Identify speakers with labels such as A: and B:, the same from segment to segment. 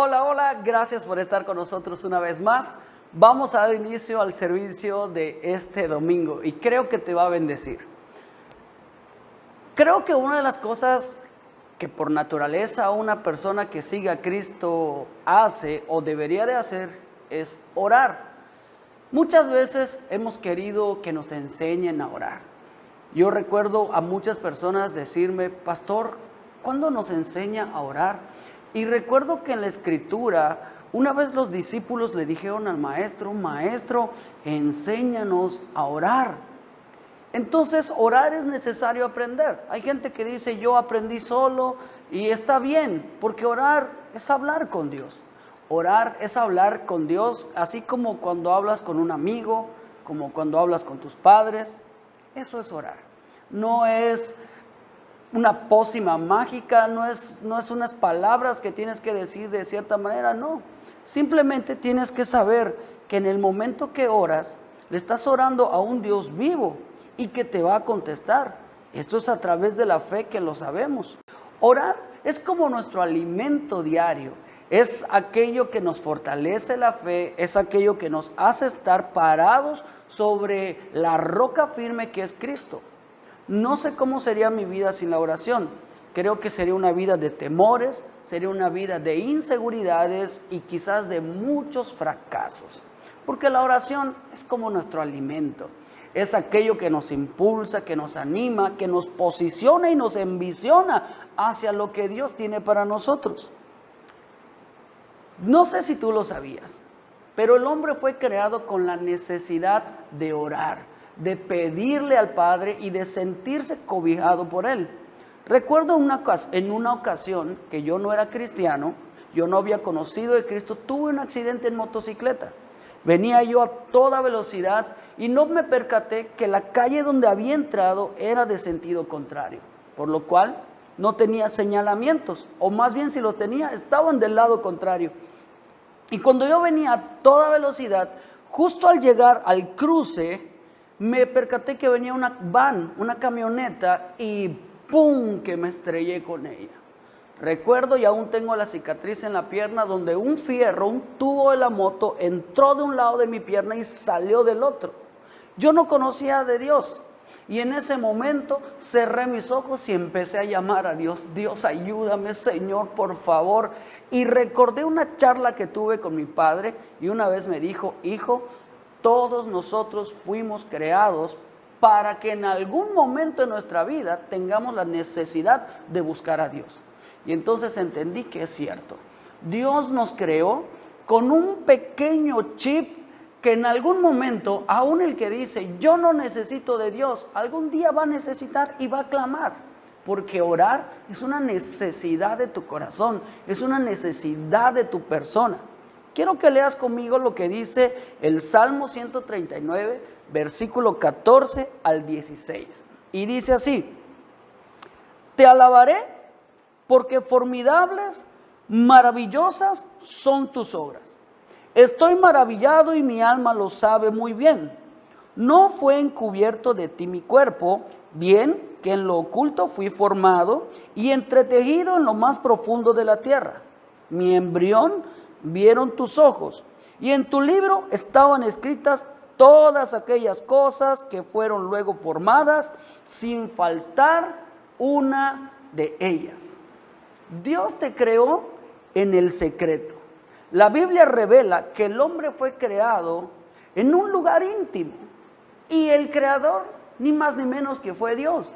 A: Hola, hola, gracias por estar con nosotros una vez más. Vamos a dar inicio al servicio de este domingo y creo que te va a bendecir. Creo que una de las cosas que por naturaleza una persona que siga a Cristo hace o debería de hacer es orar. Muchas veces hemos querido que nos enseñen a orar. Yo recuerdo a muchas personas decirme, pastor, ¿cuándo nos enseña a orar? Y recuerdo que en la Escritura, una vez los discípulos le dijeron al maestro, maestro, enséñanos a orar. Entonces, orar es necesario aprender. Hay gente que dice, yo aprendí solo y está bien, porque orar es hablar con Dios. Orar es hablar con Dios, así como cuando hablas con un amigo, como cuando hablas con tus padres. Eso es orar. No es una pócima mágica, no es unas palabras que tienes que decir de cierta manera, no. Simplemente tienes que saber que en el momento que oras, le estás orando a un Dios vivo y que te va a contestar. Esto es a través de la fe que lo sabemos. Orar es como nuestro alimento diario. Es aquello que nos fortalece la fe, es aquello que nos hace estar parados sobre la roca firme que es Cristo. No sé cómo sería mi vida sin la oración. Creo que sería una vida de temores, sería una vida de inseguridades y quizás de muchos fracasos. Porque la oración es como nuestro alimento. Es aquello que nos impulsa, que nos anima, que nos posiciona y nos envisiona hacia lo que Dios tiene para nosotros. No sé si tú lo sabías, pero el hombre fue creado con la necesidad de orar, de pedirle al Padre y de sentirse cobijado por Él. Recuerdo en una ocasión que yo no era cristiano, yo no había conocido de Cristo, tuve un accidente en motocicleta. Venía yo a toda velocidad y no me percaté que la calle donde había entrado era de sentido contrario, por lo cual no tenía señalamientos, o más bien si los tenía, estaban del lado contrario. Y cuando yo venía a toda velocidad, justo al llegar al cruce, me percaté que venía una van, una camioneta, y ¡pum!, que me estrellé con ella. Recuerdo y aún tengo la cicatriz en la pierna donde un fierro, un tubo de la moto, entró de un lado de mi pierna y salió del otro. Yo no conocía de Dios. Y en ese momento cerré mis ojos y empecé a llamar a Dios. Dios, ayúdame, Señor, por favor. Y recordé una charla que tuve con mi padre y una vez me dijo, hijo, todos nosotros fuimos creados para que en algún momento de nuestra vida tengamos la necesidad de buscar a Dios. Y entonces entendí que es cierto. Dios nos creó con un pequeño chip que en algún momento, aún el que dice, yo no necesito de Dios, algún día va a necesitar y va a clamar. Porque orar es una necesidad de tu corazón, es una necesidad de tu persona. Quiero que leas conmigo lo que dice el Salmo 139, versículo 14 al 16. Y dice así, te alabaré porque formidables, maravillosas son tus obras. Estoy maravillado y mi alma lo sabe muy bien. No fue encubierto de ti mi cuerpo, bien que en lo oculto fui formado y entretejido en lo más profundo de la tierra. Mi embrión vieron tus ojos, y en tu libro estaban escritas todas aquellas cosas que fueron luego formadas, sin faltar una de ellas. Dios te creó en el secreto. La Biblia revela que el hombre fue creado en un lugar íntimo y el creador ni más ni menos que fue Dios.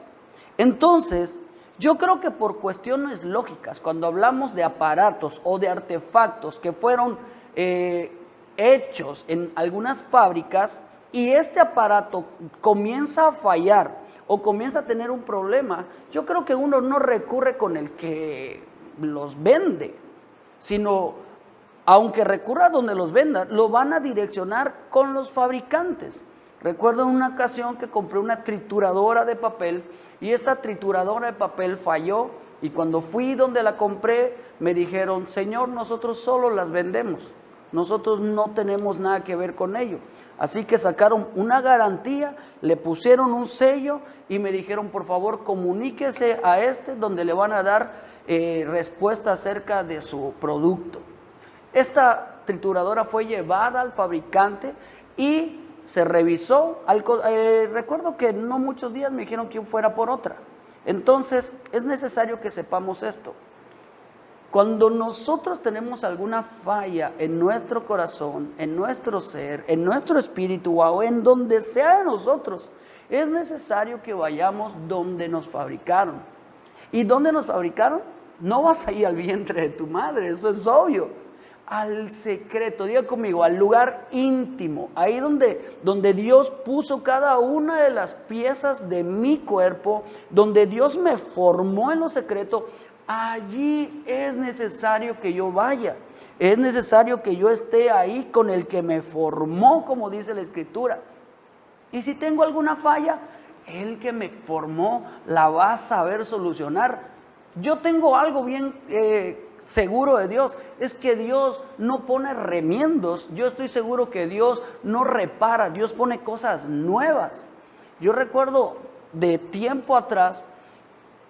A: Entonces, yo creo que por cuestiones lógicas, cuando hablamos de aparatos o de artefactos que fueron hechos en algunas fábricas y este aparato comienza a fallar o comienza a tener un problema, yo creo que uno no recurre con el que los vende, sino aunque recurra a donde los vendan, lo van a direccionar con los fabricantes. Recuerdo en una ocasión que compré una trituradora de papel y esta trituradora de papel falló y cuando fui donde la compré me dijeron, señor, nosotros solo las vendemos, nosotros no tenemos nada que ver con ello. Así que sacaron una garantía, le pusieron un sello y me dijeron, por favor, comuníquese a donde le van a dar respuesta acerca de su producto. Esta trituradora fue llevada al fabricante y se revisó. Recuerdo que no muchos días me dijeron que fuera por otra. Entonces es necesario que sepamos esto. Cuando nosotros tenemos alguna falla en nuestro corazón, en nuestro ser, en nuestro espíritu o en donde sea de nosotros, es necesario que vayamos donde nos fabricaron. ¿Y dónde nos fabricaron? No vas a ir al vientre de tu madre, eso es obvio. Al secreto, diga conmigo, al lugar íntimo, ahí donde Dios puso cada una de las piezas de mi cuerpo, donde Dios me formó en lo secreto. Allí es necesario que yo vaya, es necesario que yo esté ahí con el que me formó, como dice la Escritura. Y si tengo alguna falla, el que me formó la va a saber solucionar. Yo tengo algo bien seguro de Dios, es que Dios no pone remiendos. Yo estoy seguro que Dios no repara, Dios pone cosas nuevas. Yo recuerdo de tiempo atrás,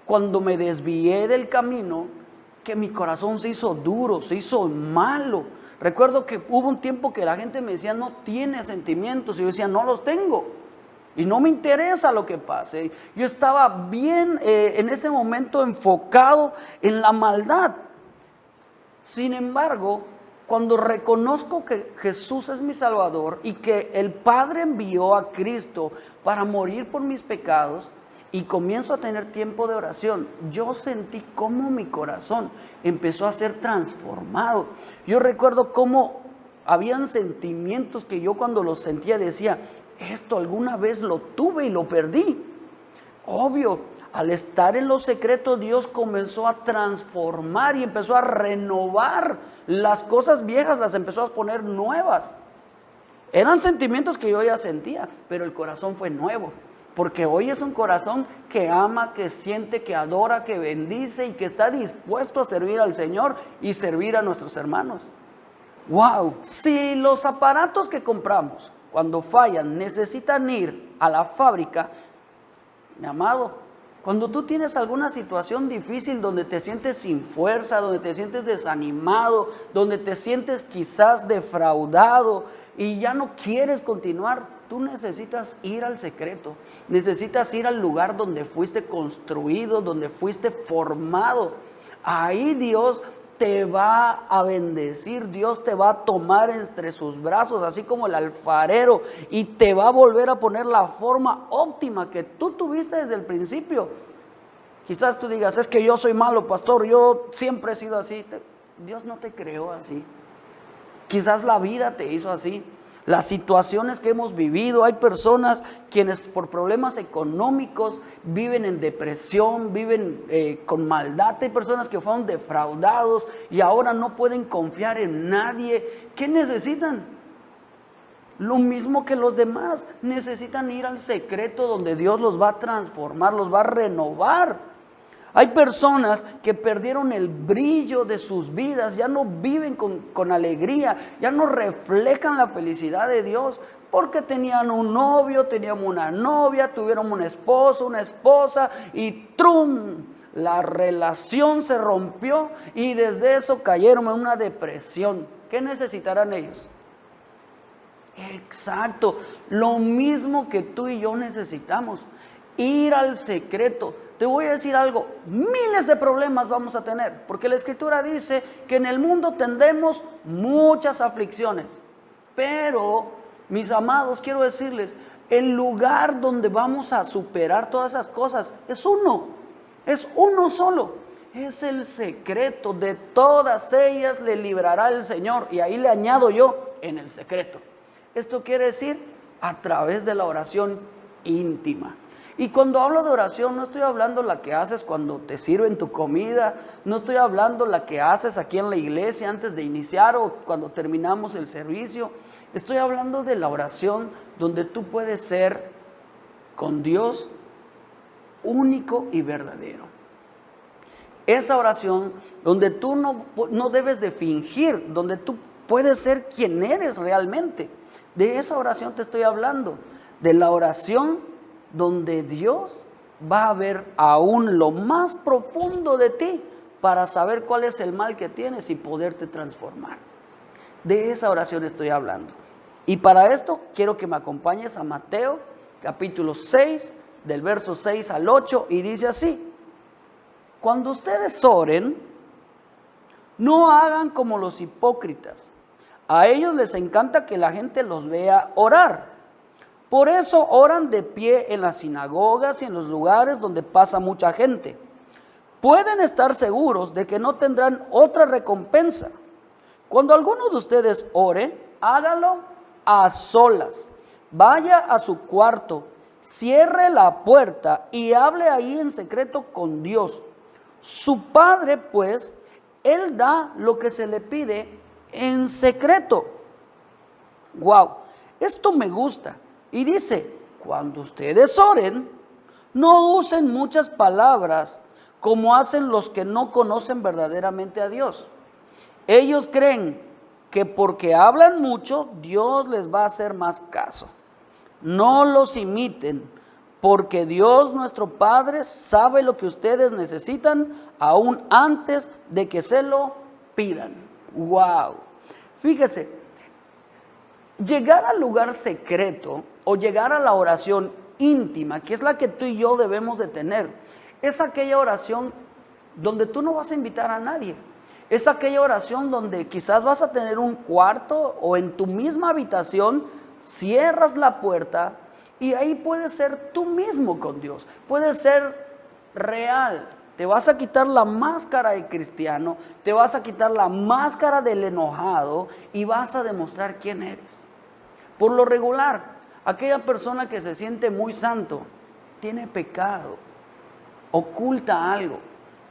A: cuando me desvié del camino, que mi corazón se hizo duro, se hizo malo. Recuerdo que hubo un tiempo que la gente me decía, no tienes sentimientos, y yo decía, no los tengo, y no me interesa lo que pase. Yo estaba bien en ese momento enfocado en la maldad. Sin embargo, cuando reconozco que Jesús es mi Salvador y que el Padre envió a Cristo para morir por mis pecados, y comienzo a tener tiempo de oración, yo sentí cómo mi corazón empezó a ser transformado. Yo recuerdo cómo habían sentimientos que yo cuando los sentía decía, esto alguna vez lo tuve y lo perdí. Obvio, al estar en lo secreto, Dios comenzó a transformar y empezó a renovar las cosas viejas, las empezó a poner nuevas. Eran sentimientos que yo ya sentía, pero el corazón fue nuevo. Porque hoy es un corazón que ama, que siente, que adora, que bendice y que está dispuesto a servir al Señor y servir a nuestros hermanos. ¡Wow! Si los aparatos que compramos, cuando fallan, necesitan ir a la fábrica, mi amado, cuando tú tienes alguna situación difícil donde te sientes sin fuerza, donde te sientes desanimado, donde te sientes quizás defraudado y ya no quieres continuar, tú necesitas ir al secreto, necesitas ir al lugar donde fuiste construido, donde fuiste formado. Ahí Dios te va a bendecir, Dios te va a tomar entre sus brazos, así como el alfarero, y te va a volver a poner la forma óptima que tú tuviste desde el principio. Quizás tú digas, es que yo soy malo, pastor, yo siempre he sido así. Dios no te creó así. Quizás la vida te hizo así. Las situaciones que hemos vivido, hay personas quienes por problemas económicos viven en depresión, viven con maldad. Hay personas que fueron defraudados y ahora no pueden confiar en nadie. ¿Qué necesitan? Lo mismo que los demás, necesitan ir al secreto donde Dios los va a transformar, los va a renovar. Hay personas que perdieron el brillo de sus vidas, ya no viven con alegría, ya no reflejan la felicidad de Dios, porque tenían un novio, tenían una novia, tuvieron un esposo, una esposa y ¡trum! La relación se rompió y desde eso cayeron en una depresión. ¿Qué necesitarán ellos? Exacto, lo mismo que tú y yo necesitamos, ir al secreto. Te voy a decir algo, miles de problemas vamos a tener, porque la Escritura dice que en el mundo tendremos muchas aflicciones, pero, mis amados, quiero decirles, el lugar donde vamos a superar todas esas cosas es uno solo, es el secreto. De todas ellas le librará el Señor, y ahí le añado yo, en el secreto. Esto quiere decir a través de la oración íntima. Y cuando hablo de oración, no estoy hablando la que haces cuando te sirven tu comida, no estoy hablando la que haces aquí en la iglesia antes de iniciar o cuando terminamos el servicio. Estoy hablando de la oración donde tú puedes ser con Dios único y verdadero. Esa oración donde tú no debes de fingir, donde tú puedes ser quien eres realmente. De esa oración te estoy hablando, de la oración donde Dios va a ver aún lo más profundo de ti para saber cuál es el mal que tienes y poderte transformar. De esa oración estoy hablando. Y para esto quiero que me acompañes a Mateo capítulo 6, del verso 6 al 8, y dice así: cuando ustedes oren, no hagan como los hipócritas. A ellos les encanta que la gente los vea orar. Por eso oran de pie en las sinagogas y en los lugares donde pasa mucha gente. Pueden estar seguros de que no tendrán otra recompensa. Cuando alguno de ustedes ore, hágalo a solas. Vaya a su cuarto, cierre la puerta y hable ahí en secreto con Dios. Su Padre, pues, Él da lo que se le pide en secreto. Wow, esto me gusta. Y dice, cuando ustedes oren, no usen muchas palabras como hacen los que no conocen verdaderamente a Dios. Ellos creen que porque hablan mucho, Dios les va a hacer más caso. No los imiten, porque Dios nuestro Padre sabe lo que ustedes necesitan aún antes de que se lo pidan. ¡Wow! Fíjese, llegar al lugar secreto o llegar a la oración íntima, que es la que tú y yo debemos de tener, es aquella oración donde tú no vas a invitar a nadie. Es aquella oración donde quizás vas a tener un cuarto o en tu misma habitación, cierras la puerta y ahí puedes ser tú mismo con Dios. Puedes ser real. Te vas a quitar la máscara de cristiano, te vas a quitar la máscara del enojado y vas a demostrar quién eres. Por lo regular, aquella persona que se siente muy santo tiene pecado, oculta algo.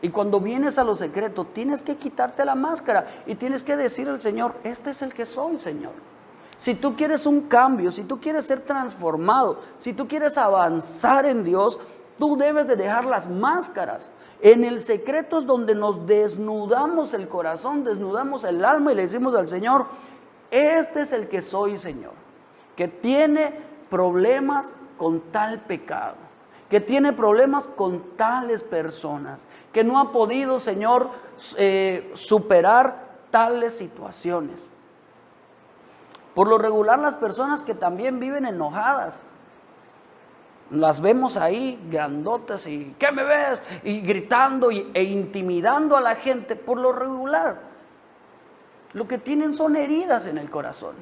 A: Y cuando vienes a lo secreto, tienes que quitarte la máscara y tienes que decir al Señor, este es el que soy, Señor. Si tú quieres un cambio, si tú quieres ser transformado, si tú quieres avanzar en Dios, tú debes de dejar las máscaras. En el secreto es donde nos desnudamos el corazón, desnudamos el alma y le decimos al Señor, este es el que soy, Señor, que tiene problemas con tal pecado, que tiene problemas con tales personas, que no ha podido, Señor, superar tales situaciones. Por lo regular, las personas que también viven enojadas, las vemos ahí grandotas y ¿qué me ves? Y gritando e intimidando a la gente. Por lo regular, lo que tienen son heridas en el corazón.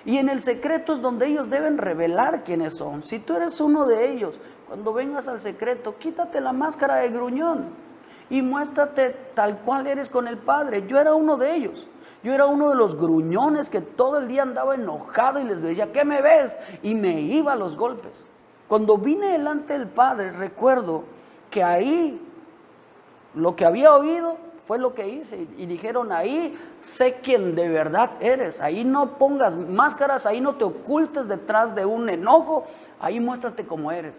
A: Y en el secreto es donde ellos deben revelar quiénes son. Si tú eres uno de ellos, cuando vengas al secreto, quítate la máscara de gruñón y muéstrate tal cual eres con el Padre. Yo era uno de ellos. Yo era uno de los gruñones que todo el día andaba enojado y les decía, ¿qué me ves? Y me iba a los golpes. Cuando vine delante del Padre, recuerdo que ahí lo que había oído fue lo que hice. Y dijeron, ahí sé quién de verdad eres. Ahí no pongas máscaras, ahí no te ocultes detrás de un enojo. Ahí muéstrate cómo eres.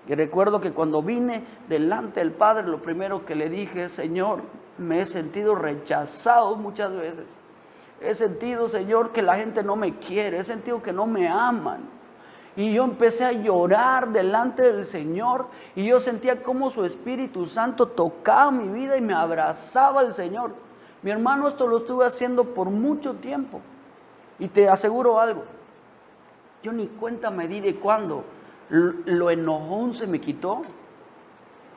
A: Y recuerdo que cuando vine delante del Padre, lo primero que le dije, Señor, me he sentido rechazado muchas veces. He sentido, Señor, que la gente no me quiere. He sentido que no me aman. Y yo empecé a llorar delante del Señor. Y yo sentía como su Espíritu Santo tocaba mi vida y me abrazaba el Señor. Mi hermano, esto lo estuve haciendo por mucho tiempo. Y te aseguro algo. Yo ni cuenta me di de cuándo lo enojón se me quitó.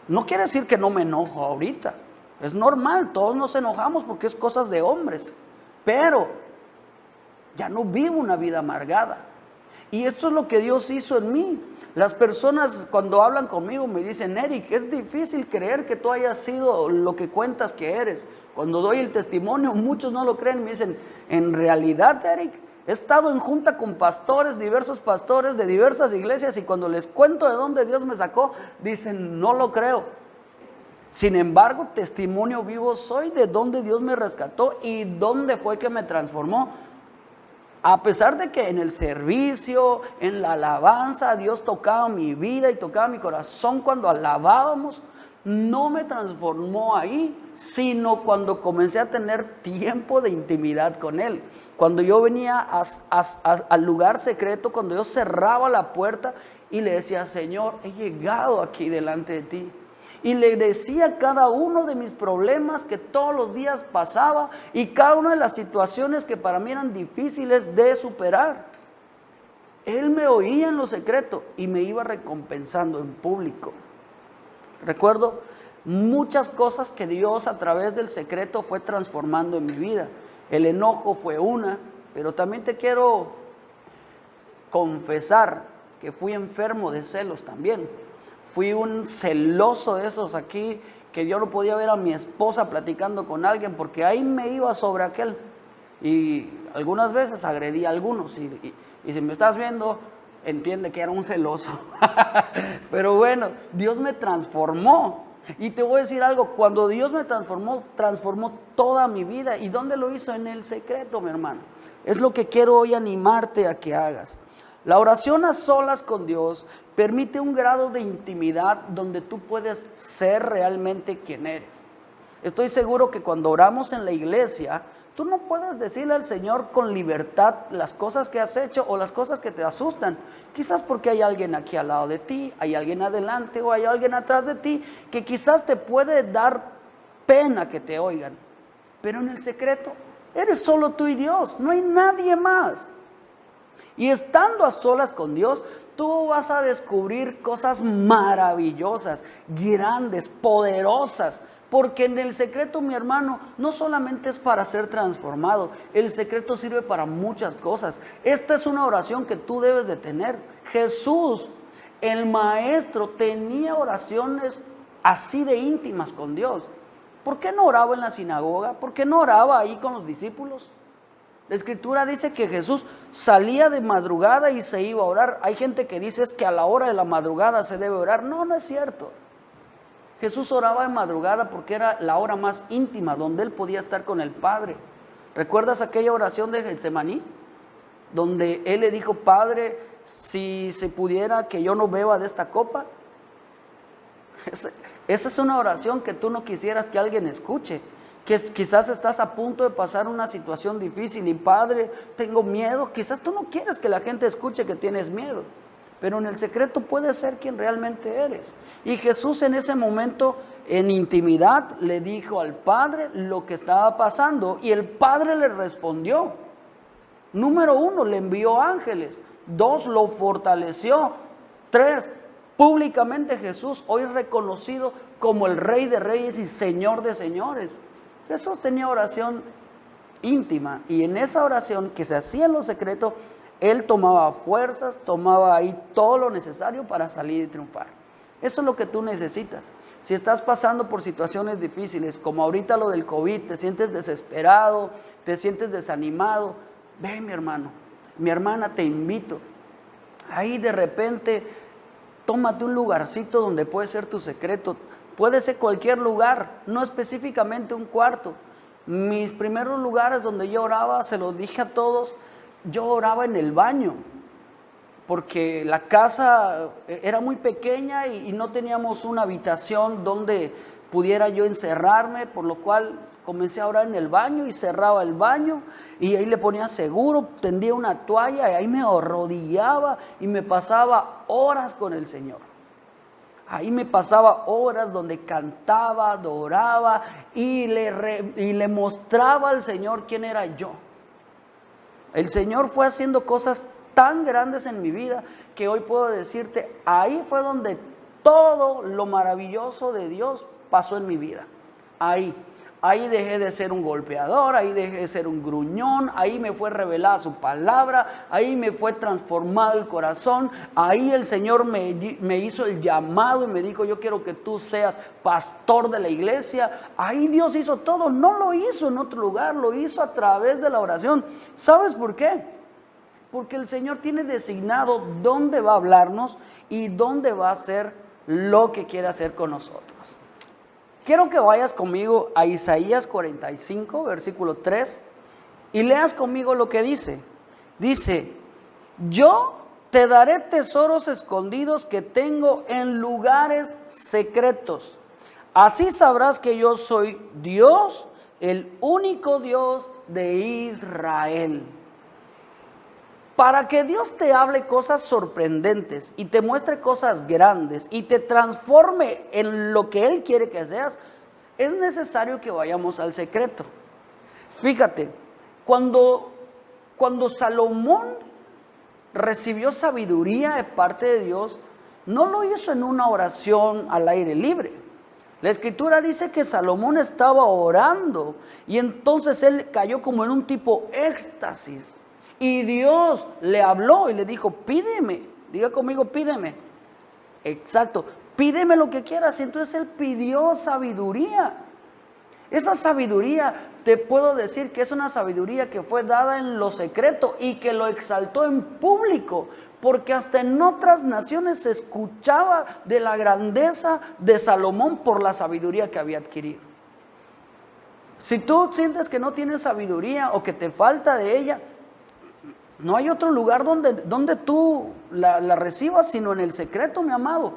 A: No quiere decir que no me enojo ahorita. Es normal, todos nos enojamos porque es cosas de hombres. Pero ya no vivo una vida amargada. Y esto es lo que Dios hizo en mí. Las personas cuando hablan conmigo me dicen, Eric, es difícil creer que tú hayas sido lo que cuentas que eres. Cuando doy el testimonio, muchos no lo creen. Me dicen, en realidad, Eric, he estado en junta con pastores, diversos pastores de diversas iglesias, y cuando les cuento de dónde Dios me sacó, dicen, no lo creo. Sin embargo, testimonio vivo soy de dónde Dios me rescató y dónde fue que me transformó. A pesar de que en el servicio, en la alabanza, Dios tocaba mi vida y tocaba mi corazón cuando alabábamos, no me transformó ahí, sino cuando comencé a tener tiempo de intimidad con Él. Cuando yo venía al lugar secreto, cuando yo cerraba la puerta y le decía, Señor, he llegado aquí delante de ti. y le decía cada uno de mis problemas que todos los días pasaba y cada una de las situaciones que para mí eran difíciles de superar. Él me oía en lo secreto y me iba recompensando en público. Recuerdo muchas cosas que Dios a través del secreto fue transformando en mi vida. El enojo fue una, pero también te quiero confesar que fui enfermo de celos también. Fui un celoso de esos aquí, que yo no podía ver a mi esposa platicando con alguien porque ahí me iba sobre aquel. Y algunas veces agredí a algunos y si me estás viendo, entiende que era un celoso. Pero bueno, Dios me transformó. Y te voy a decir algo, cuando Dios me transformó toda mi vida. ¿Y dónde lo hizo? En el secreto, mi hermano. Es lo que quiero hoy animarte a que hagas. La oración a solas con Dios permite un grado de intimidad donde tú puedes ser realmente quien eres. Estoy seguro que cuando oramos en la iglesia, tú no puedes decirle al Señor con libertad las cosas que has hecho o las cosas que te asustan. Quizás porque hay alguien aquí al lado de ti, hay alguien adelante o hay alguien atrás de ti que quizás te puede dar pena que te oigan. Pero en el secreto, eres solo tú y Dios, no hay nadie más. Y estando a solas con Dios, tú vas a descubrir cosas maravillosas, grandes, poderosas. Porque en el secreto, mi hermano, no solamente es para ser transformado, el secreto sirve para muchas cosas. Esta es una oración que tú debes de tener. Jesús, el maestro, tenía oraciones así de íntimas con Dios. ¿Por qué no oraba en la sinagoga? ¿Por qué no oraba ahí con los discípulos? La Escritura dice que Jesús salía de madrugada y se iba a orar. Hay gente que dice que a la hora de la madrugada se debe orar. No, no es cierto. Jesús oraba en madrugada porque era la hora más íntima donde él podía estar con el Padre. ¿Recuerdas aquella oración de Getsemaní? Donde él le dijo, Padre, si se pudiera que yo no beba de esta copa. Esa es una oración que tú no quisieras que alguien escuche. Que quizás estás a punto de pasar una situación difícil y Padre, tengo miedo. Quizás tú no quieres que la gente escuche que tienes miedo. Pero en el secreto puedes ser quien realmente eres. Y Jesús en ese momento, en intimidad, le dijo al Padre lo que estaba pasando. Y el Padre le respondió. Número 1, le envió ángeles. 2, lo fortaleció. 3, públicamente Jesús, hoy reconocido como el Rey de Reyes y Señor de Señores. Jesús tenía oración íntima. Y en esa oración que se hacía en lo secreto, él tomaba fuerzas, tomaba ahí todo lo necesario para salir y triunfar. Eso es lo que tú necesitas. Si estás pasando por situaciones difíciles, como ahorita lo del COVID, te sientes desesperado, te sientes desanimado, ve mi hermano, mi hermana, te invito. Ahí de repente, tómate un lugarcito donde puede ser tu secreto. Puede ser cualquier lugar, no específicamente un cuarto. Mis primeros lugares donde yo oraba, se los dije a todos, yo oraba en el baño, porque la casa era muy pequeña y no teníamos una habitación donde pudiera yo encerrarme, por lo cual comencé a orar en el baño y cerraba el baño y ahí le ponía seguro, tendía una toalla y ahí me arrodillaba y me pasaba horas con el Señor. Ahí me pasaba horas donde cantaba, adoraba y le mostraba al Señor quién era yo. El Señor fue haciendo cosas tan grandes en mi vida que hoy puedo decirte, ahí fue donde todo lo maravilloso de Dios pasó en mi vida. Ahí dejé de ser un golpeador, ahí dejé de ser un gruñón, ahí me fue revelada su palabra, ahí me fue transformado el corazón, ahí el Señor me hizo el llamado y me dijo, yo quiero que tú seas pastor de la iglesia. Ahí Dios hizo todo, no lo hizo en otro lugar, lo hizo a través de la oración. ¿Sabes por qué? Porque el Señor tiene designado dónde va a hablarnos y dónde va a hacer lo que quiere hacer con nosotros. Quiero que vayas conmigo a Isaías 45, versículo 3, y leas conmigo lo que dice. Dice, yo te daré tesoros escondidos que tengo en lugares secretos. Así sabrás que yo soy Dios, el único Dios de Israel. Para que Dios te hable cosas sorprendentes y te muestre cosas grandes y te transforme en lo que Él quiere que seas, es necesario que vayamos al secreto. Fíjate, cuando Salomón recibió sabiduría de parte de Dios, no lo hizo en una oración al aire libre. La Escritura dice que Salomón estaba orando y entonces él cayó como en un tipo éxtasis. Y Dios le habló y le dijo, pídeme, diga conmigo, pídeme. Exacto, pídeme lo que quieras. Y entonces él pidió sabiduría. Esa sabiduría, te puedo decir que es una sabiduría que fue dada en lo secreto y que lo exaltó en público, porque hasta en otras naciones se escuchaba de la grandeza de Salomón por la sabiduría que había adquirido. Si tú sientes que no tienes sabiduría o que te falta de ella, no hay otro lugar donde tú la recibas sino en el secreto, mi amado.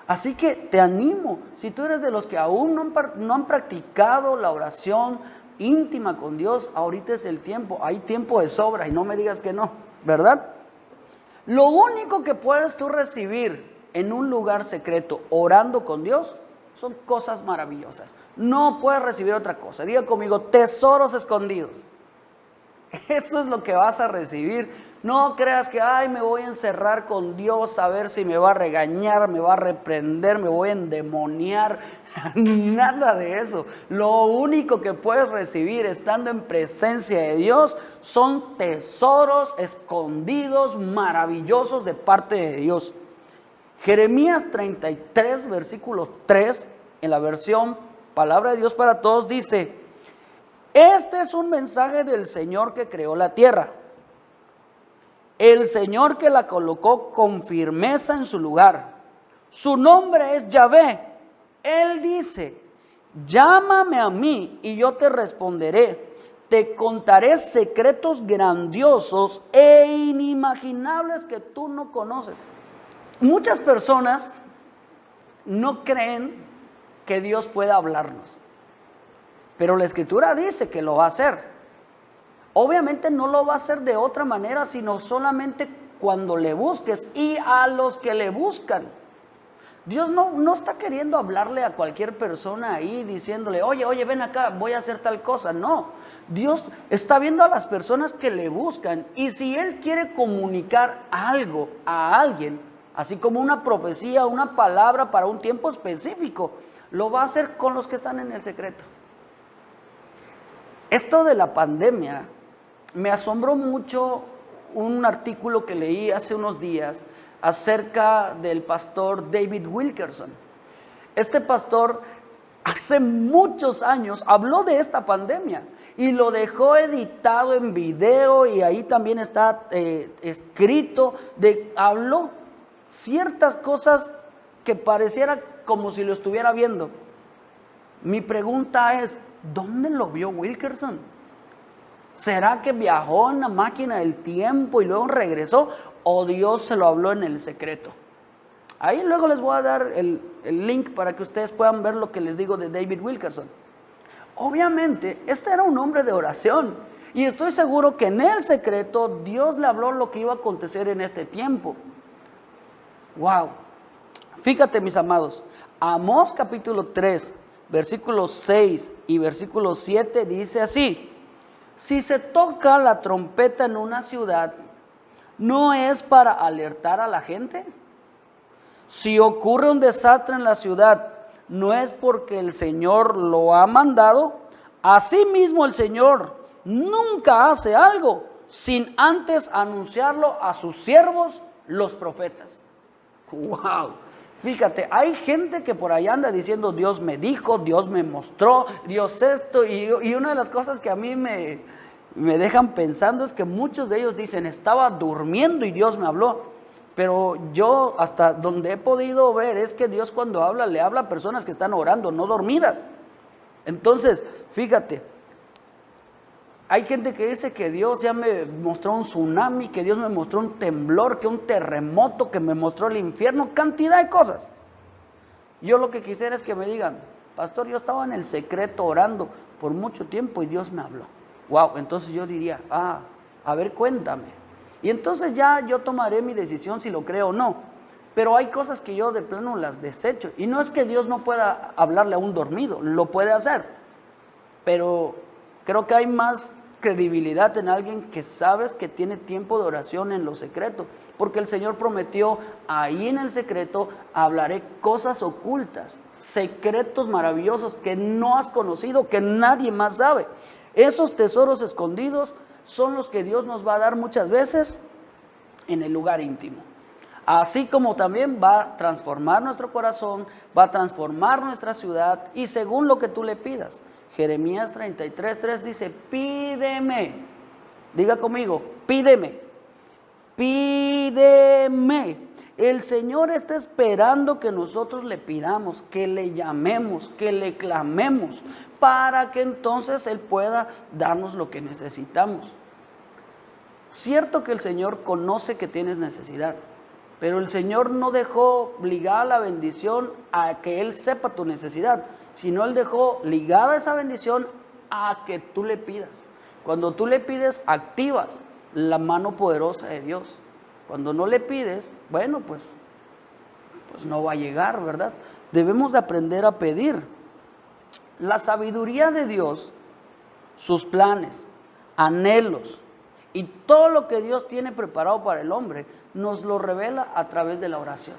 A: Así que te animo, si tú eres de los que aún no han practicado la oración íntima con Dios, ahorita es el tiempo, hay tiempo de sobra y no me digas que no, ¿verdad? Lo único que puedes tú recibir en un lugar secreto orando con Dios son cosas maravillosas. No puedes recibir otra cosa. Diga conmigo, tesoros escondidos. Eso es lo que vas a recibir. No creas que, me voy a encerrar con Dios a ver si me va a regañar, me va a reprender, me voy a endemoniar. Nada de eso. Lo único que puedes recibir estando en presencia de Dios son tesoros escondidos, maravillosos de parte de Dios. Jeremías 33, versículo 3, en la versión Palabra de Dios para Todos, dice: este es un mensaje del Señor que creó la tierra, el Señor que la colocó con firmeza en su lugar. Su nombre es Yahvé. Él dice: llámame a mí y yo te responderé. Te contaré secretos grandiosos e inimaginables que tú no conoces. Muchas personas no creen que Dios pueda hablarnos, pero la Escritura dice que lo va a hacer. Obviamente no lo va a hacer de otra manera, sino solamente cuando le busques y a los que le buscan. Dios no está queriendo hablarle a cualquier persona ahí diciéndole, oye, ven acá, voy a hacer tal cosa. No, Dios está viendo a las personas que le buscan, y si Él quiere comunicar algo a alguien, así como una profecía, una palabra para un tiempo específico, lo va a hacer con los que están en el secreto. Esto de la pandemia, me asombró mucho un artículo que leí hace unos días acerca del pastor David Wilkerson. Este pastor hace muchos años habló de esta pandemia y lo dejó editado en video, y ahí también está escrito, habló ciertas cosas que pareciera como si lo estuviera viendo. Mi pregunta es, ¿dónde lo vio Wilkerson? ¿Será que viajó en la máquina del tiempo y luego regresó? ¿O Dios se lo habló en el secreto? Ahí luego les voy a dar el link para que ustedes puedan ver lo que les digo de David Wilkerson. Obviamente, este era un hombre de oración, y estoy seguro que en el secreto Dios le habló lo que iba a acontecer en este tiempo. ¡Wow! Fíjate, mis amados, Amós capítulo 3, versículos 6 y versículo 7 dice así: si se toca la trompeta en una ciudad, ¿no es para alertar a la gente? Si ocurre un desastre en la ciudad, ¿no es porque el Señor lo ha mandado? Asimismo, el Señor nunca hace algo sin antes anunciarlo a sus siervos, los profetas. ¡Wow! Fíjate, hay gente que por ahí anda diciendo, Dios me dijo, Dios me mostró, Dios esto, y una de las cosas que a mí me dejan pensando es que muchos de ellos dicen, estaba durmiendo y Dios me habló. Pero yo, hasta donde he podido ver, es que Dios cuando habla, le habla a personas que están orando, no dormidas. Entonces, fíjate, hay gente que dice que Dios ya me mostró un tsunami, que Dios me mostró un temblor, que un terremoto, que me mostró el infierno, cantidad de cosas. Yo lo que quisiera es que me digan, pastor, yo estaba en el secreto orando por mucho tiempo y Dios me habló. Wow, entonces yo diría, a ver, cuéntame. Y entonces ya yo tomaré mi decisión si lo creo o no. Pero hay cosas que yo de plano las desecho. Y no es que Dios no pueda hablarle a un dormido, lo puede hacer. Pero creo que hay más credibilidad en alguien que sabes que tiene tiempo de oración en lo secreto. Porque el Señor prometió, ahí en el secreto hablaré cosas ocultas, secretos maravillosos que no has conocido, que nadie más sabe. Esos tesoros escondidos son los que Dios nos va a dar muchas veces en el lugar íntimo. Así como también va a transformar nuestro corazón, va a transformar nuestra ciudad y según lo que tú le pidas. Jeremías 33:3 dice, pídeme. Diga conmigo, pídeme. Pídeme. El Señor está esperando que nosotros le pidamos, que le llamemos, que le clamemos, para que entonces Él pueda darnos lo que necesitamos. Cierto que el Señor conoce que tienes necesidad, pero el Señor no dejó ligada la bendición a que Él sepa tu necesidad, sino Él dejó ligada esa bendición a que tú le pidas. Cuando tú le pides, activas la mano poderosa de Dios. Cuando no le pides, bueno, pues no va a llegar, ¿verdad? Debemos de aprender a pedir. La sabiduría de Dios, sus planes, anhelos y todo lo que Dios tiene preparado para el hombre, nos lo revela a través de la oración.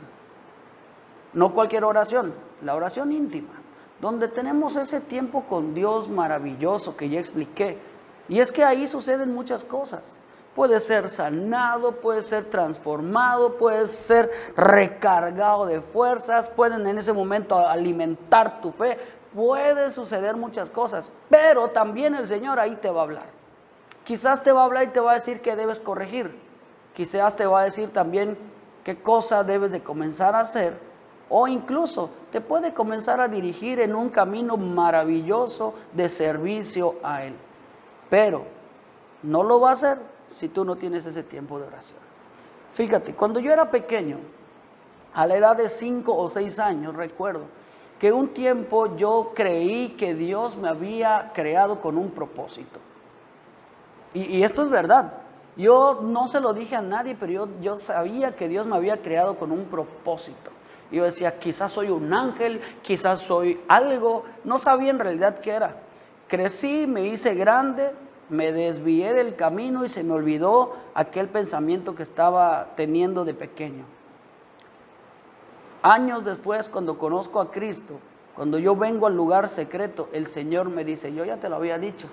A: No cualquier oración, la oración íntima, donde tenemos ese tiempo con Dios maravilloso que ya expliqué. Y es que ahí suceden muchas cosas. Puede ser sanado, puede ser transformado, puede ser recargado de fuerzas, pueden en ese momento alimentar tu fe, puede suceder muchas cosas, pero también el Señor ahí te va a hablar. Quizás te va a hablar y te va a decir que debes corregir, quizás te va a decir también qué cosa debes de comenzar a hacer, o incluso te puede comenzar a dirigir en un camino maravilloso de servicio a Él, pero no lo va a hacer si tú no tienes ese tiempo de oración. Fíjate, cuando yo era pequeño, a la edad de 5 o 6 años, recuerdo que un tiempo yo creí que Dios me había creado con un propósito. Y esto es verdad. Yo no se lo dije a nadie, pero yo sabía que Dios me había creado con un propósito. Yo decía, quizás soy un ángel, quizás soy algo, no sabía en realidad qué era. Crecí, me hice grande, me desvié del camino y se me olvidó aquel pensamiento que estaba teniendo de pequeño. Años después, cuando conozco a Cristo, cuando yo vengo al lugar secreto, el Señor me dice, yo ya te lo había dicho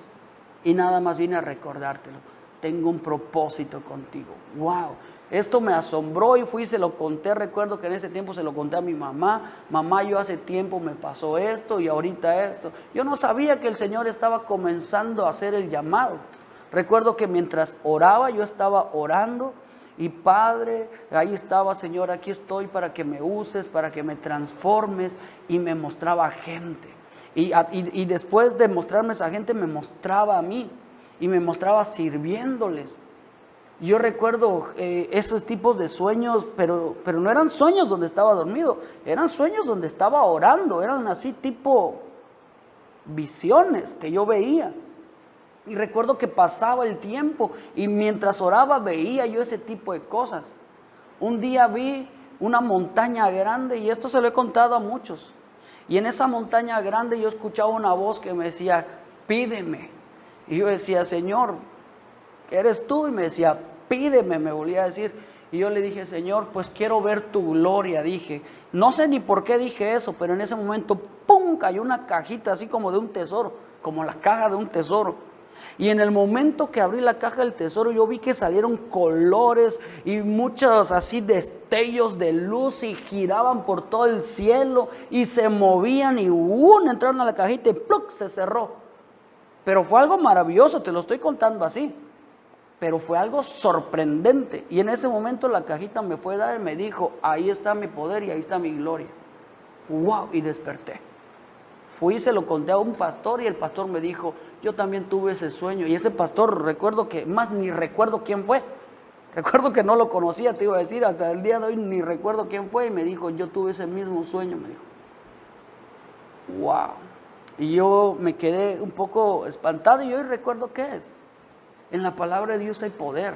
A: y nada más vine a recordártelo. Tengo un propósito contigo. ¡Wow! Esto me asombró y fui y se lo conté. Recuerdo que en ese tiempo se lo conté a mi mamá. Mamá, yo hace tiempo me pasó esto y ahorita esto. Yo no sabía que el Señor estaba comenzando a hacer el llamado. Recuerdo que mientras oraba, yo estaba orando y Padre, ahí estaba, Señor, aquí estoy para que me uses, para que me transformes, y me mostraba gente. Y después de mostrarme esa gente, me mostraba a mí y me mostraba sirviéndoles. Yo recuerdo esos tipos de sueños, pero no eran sueños donde estaba dormido, eran sueños donde estaba orando, eran así tipo visiones que yo veía. Y recuerdo que pasaba el tiempo y mientras oraba veía yo ese tipo de cosas. Un día vi una montaña grande y esto se lo he contado a muchos. Y en esa montaña grande yo escuchaba una voz que me decía, pídeme. Y yo decía, Señor, ¿eres tú? Y me decía, pídeme, me volvía a decir. Y yo le dije, Señor, pues quiero ver tu gloria, dije. No sé ni por qué dije eso, pero en ese momento, ¡pum!, cayó una cajita así como de un tesoro, como la caja de un tesoro. Y en el momento que abrí la caja del tesoro, yo vi que salieron colores y muchos así destellos de luz y giraban por todo el cielo y se movían y entraron a la cajita y ¡pluc!, se cerró. Pero fue algo maravilloso, te lo estoy contando así. Pero fue algo sorprendente. Y en ese momento la cajita me fue a dar y me dijo, ahí está mi poder y ahí está mi gloria. ¡Wow! Y desperté. Fui y se lo conté a un pastor y el pastor me dijo, yo también tuve ese sueño. Y ese pastor, recuerdo que, más ni recuerdo quién fue. Recuerdo que no lo conocía, te iba a decir, hasta el día de hoy ni recuerdo quién fue. Y me dijo, yo tuve ese mismo sueño, me dijo. ¡Wow! Y yo me quedé un poco espantado y hoy recuerdo qué es. En la palabra de Dios hay poder.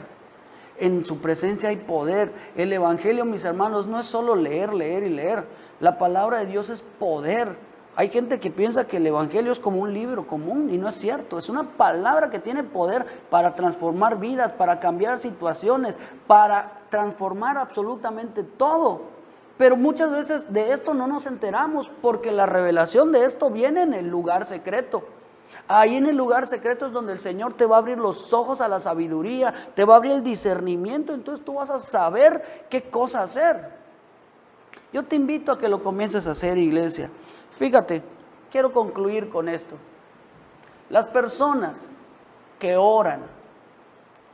A: En su presencia hay poder. El Evangelio, mis hermanos, no es solo leer, leer y leer. La palabra de Dios es poder. Hay gente que piensa que el Evangelio es como un libro común y no es cierto. Es una palabra que tiene poder para transformar vidas, para cambiar situaciones, para transformar absolutamente todo. Pero muchas veces de esto no nos enteramos porque la revelación de esto viene en el lugar secreto. Ahí en el lugar secreto es donde el Señor te va a abrir los ojos a la sabiduría, te va a abrir el discernimiento, entonces tú vas a saber qué cosa hacer. Yo te invito a que lo comiences a hacer, iglesia. Fíjate, quiero concluir con esto. Las personas que oran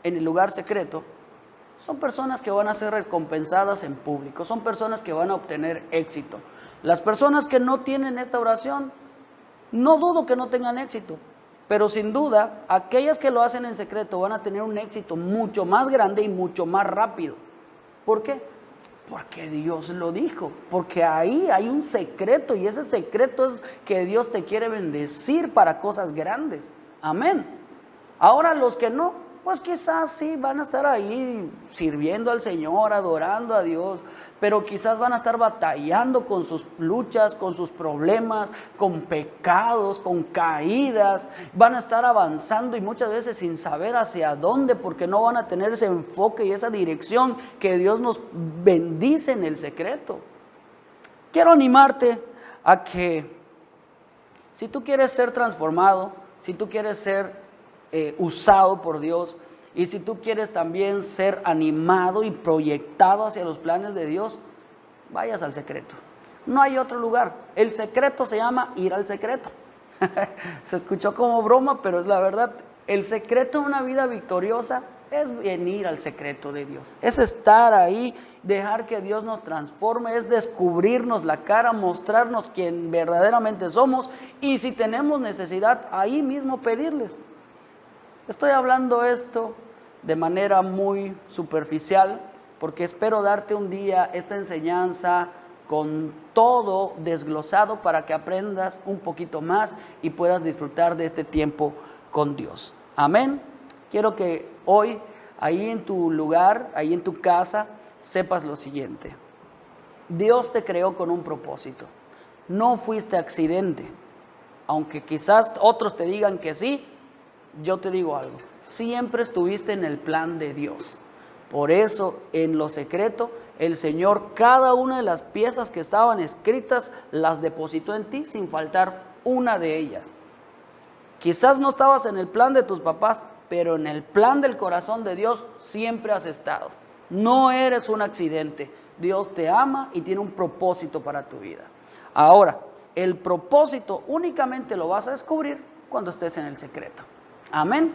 A: en el lugar secreto son personas que van a ser recompensadas en público, son personas que van a obtener éxito. Las personas que no tienen esta oración, no dudo que no tengan éxito, pero sin duda, aquellas que lo hacen en secreto van a tener un éxito mucho más grande y mucho más rápido. ¿Por qué? Porque Dios lo dijo, porque ahí hay un secreto y ese secreto es que Dios te quiere bendecir para cosas grandes. Amén. Ahora los que no, pues quizás sí van a estar ahí sirviendo al Señor, adorando a Dios, pero quizás van a estar batallando con sus luchas, con sus problemas, con pecados, con caídas, van a estar avanzando y muchas veces sin saber hacia dónde, porque no van a tener ese enfoque y esa dirección que Dios nos bendice en el secreto. Quiero animarte a que si tú quieres ser transformado, si tú quieres ser usado por Dios y si tú quieres también ser animado y proyectado hacia los planes de Dios, vayas al secreto. No hay otro lugar. El secreto se llama ir al secreto. Se escuchó como broma, pero es la verdad. El secreto de una vida victoriosa es venir al secreto de Dios. Es estar ahí, dejar que Dios nos transforme, es descubrirnos la cara, mostrarnos quién verdaderamente somos y si tenemos necesidad, ahí mismo pedirles. Estoy hablando esto de manera muy superficial porque espero darte un día esta enseñanza con todo desglosado para que aprendas un poquito más y puedas disfrutar de este tiempo con Dios. Amén. Quiero que hoy, ahí en tu lugar, ahí en tu casa, sepas lo siguiente. Dios te creó con un propósito. No fuiste accidente. Aunque quizás otros te digan que sí, yo te digo algo, siempre estuviste en el plan de Dios. Por eso, en lo secreto, el Señor, cada una de las piezas que estaban escritas, las depositó en ti sin faltar una de ellas. Quizás no estabas en el plan de tus papás, pero en el plan del corazón de Dios siempre has estado. No eres un accidente. Dios te ama y tiene un propósito para tu vida. Ahora, el propósito únicamente lo vas a descubrir cuando estés en el secreto. Amén.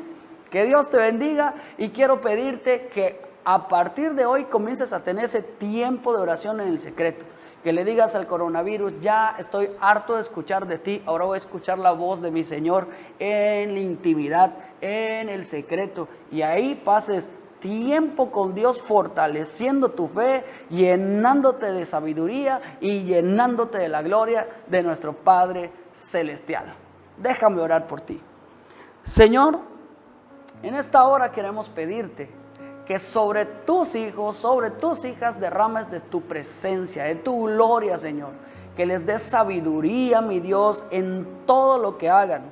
A: Que Dios te bendiga y quiero pedirte que a partir de hoy comiences a tener ese tiempo de oración en el secreto. Que le digas al coronavirus, ya estoy harto de escuchar de ti, ahora voy a escuchar la voz de mi Señor en la intimidad, en el secreto. Y ahí pases tiempo con Dios fortaleciendo tu fe, llenándote de sabiduría y llenándote de la gloria de nuestro Padre Celestial. Déjame orar por ti. Señor, en esta hora queremos pedirte que sobre tus hijos, sobre tus hijas derrames de tu presencia, de tu gloria, Señor. Que les des sabiduría, mi Dios, en todo lo que hagan.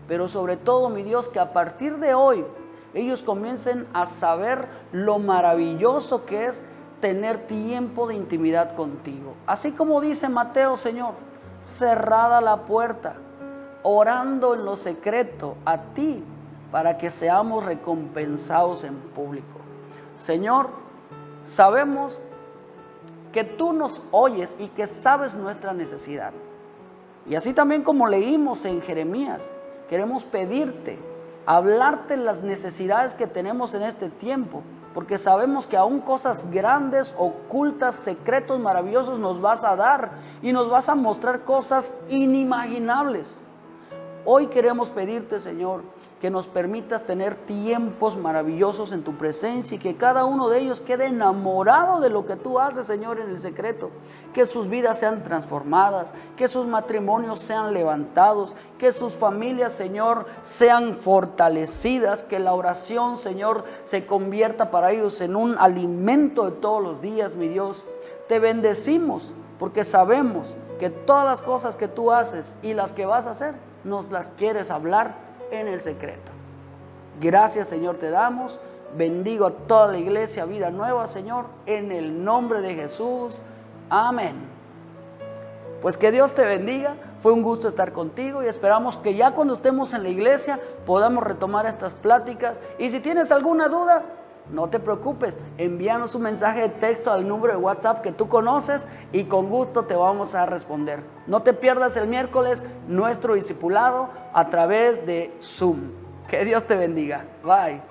A: Pero sobre todo, mi Dios, que a partir de hoy ellos comiencen a saber lo maravilloso que es tener tiempo de intimidad contigo. Así como dice Mateo, Señor, cerrada la puerta, orando en lo secreto a ti para que seamos recompensados en público. Señor, sabemos que tú nos oyes y que sabes nuestra necesidad. Y así también como leímos en Jeremías, queremos pedirte, hablarte las necesidades que tenemos en este tiempo, porque sabemos que aún cosas grandes, ocultas, secretos, maravillosos nos vas a dar y nos vas a mostrar cosas inimaginables. Hoy queremos pedirte, Señor, que nos permitas tener tiempos maravillosos en tu presencia y que cada uno de ellos quede enamorado de lo que tú haces, Señor, en el secreto. Que sus vidas sean transformadas, que sus matrimonios sean levantados, que sus familias, Señor, sean fortalecidas, que la oración, Señor, se convierta para ellos en un alimento de todos los días, mi Dios. Te bendecimos porque sabemos que todas las cosas que tú haces y las que vas a hacer, nos las quieres hablar en el secreto. Gracias, Señor, te damos. Bendigo a toda la iglesia Vida Nueva, Señor, en el nombre de Jesús. Amén. Pues que Dios te bendiga. Fue un gusto estar contigo y esperamos que ya cuando estemos en la iglesia podamos retomar estas pláticas. Y si tienes alguna duda, no te preocupes, envíanos un mensaje de texto al número de WhatsApp que tú conoces y con gusto te vamos a responder. No te pierdas el miércoles nuestro discipulado a través de Zoom. Que Dios te bendiga. Bye.